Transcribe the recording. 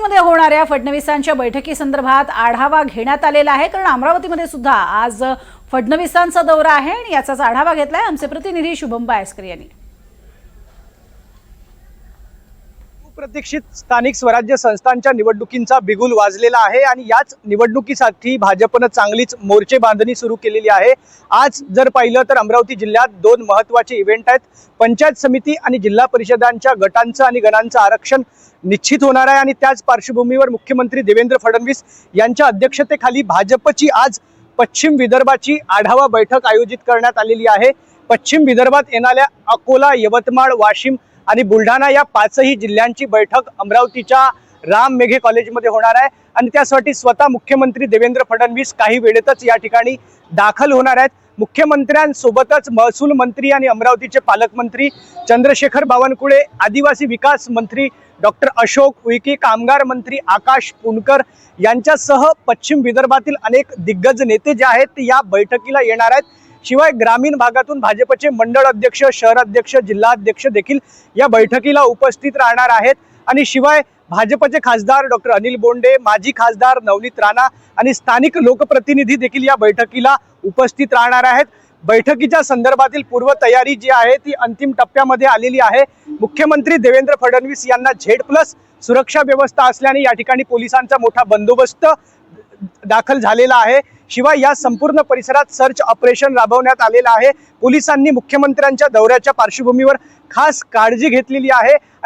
मध्ये होणाऱ्या फडणवीसांच्या बैठकीसंदर्भात आढावा घेण्यात आलेला आहे, कारण अमरावतीमध्ये सुद्धा आज फडणवीसांचा दौरा आहे आणि याचाच आढावा घेतलाय आमचे प्रतिनिधी शुभम बायस्कर यांनी। प्रतीक्षित स्थानिक स्वराज्य संस्थांच्या निवडणुकींचा बिगुल वाजलेला आहे आणि याच निवडणुकीसाठी भाजपने चांगलीच मोर्चे बांधणी सुरू केलेली आहे। आज जर पाहिलं तर अमरावती जिल्ह्यात दोन महत्त्वाचे इव्हेंट आहेत। पंचायत समिती आणि जिल्हा परिषदांच्या गटांचं आणि गणांचं आरक्षण निश्चित होणार आहे आणि त्याच पार्श्वभूमीवर मुख्यमंत्री देवेंद्र फडणवीस यांच्या अध्यक्षतेखाली भाजपची आज पश्चिम विदर्भाची आढावा बैठक आयोजित करण्यात आलेली आहे। पश्चिम विदर्भात येणाऱ्या अकोला, यवतमाळ, वाशिम आणि बुलढाणा या पाचही जिल्ह्यांची बैठक अमरावतीच्या राम मेघे कॉलेजमध्ये होणार आहे आणि त्यासाठी स्वतः मुख्यमंत्री देवेंद्र फडणवीस काही वेळेतच या ठिकाणी दाखल होणार आहेत। मुख्यमंत्र्यांसोबतच महसूल मंत्री आणि अमरावतीचे पालकमंत्री चंद्रशेखर बावनकुळे, आदिवासी विकास मंत्री डॉक्टर अशोक उईके, कामगार मंत्री आकाश पुणकर यांच्यासह पश्चिम विदर्भातील अनेक दिग्गज नेते जे आहेत ते या बैठकीला येणार आहेत। शिवाय ग्रामीण भागातून भाजपचे मंडळ अध्यक्ष, शहर अध्यक्ष, जिल्हा अध्यक्ष देखील या बैठकीला उपस्थित राहणार आहेत आणि शिवाय भाजपचे खासदार डॉक्टर अनिल बोंडे, माजी खासदार नवनीत राणा आणि स्थानिक लोकप्रतिनिधी देखील या बैठकीला उपस्थित राहणार आहेत। बैठकीच्या संदर्भातील पूर्वतयारी जी आहे ती अंतिम टप्प्यामध्ये आलेली आहे। मुख्यमंत्री देवेंद्र फडणवीस यांना Z+ सुरक्षा व्यवस्था असल्याने या ठिकाणी पोलिसांचा मोठा बंदोबस्त दाखल झालेला आहे। शिवाय या संपूर्ण परिसरात सर्च ऑपरेशन राबवण्यात आलेलं आहे। पोलिसांनी मुख्यमंत्र्यांच्या दौऱ्याच्या पार्श्वभूमीवर खास काळजी घेतलेली आहे।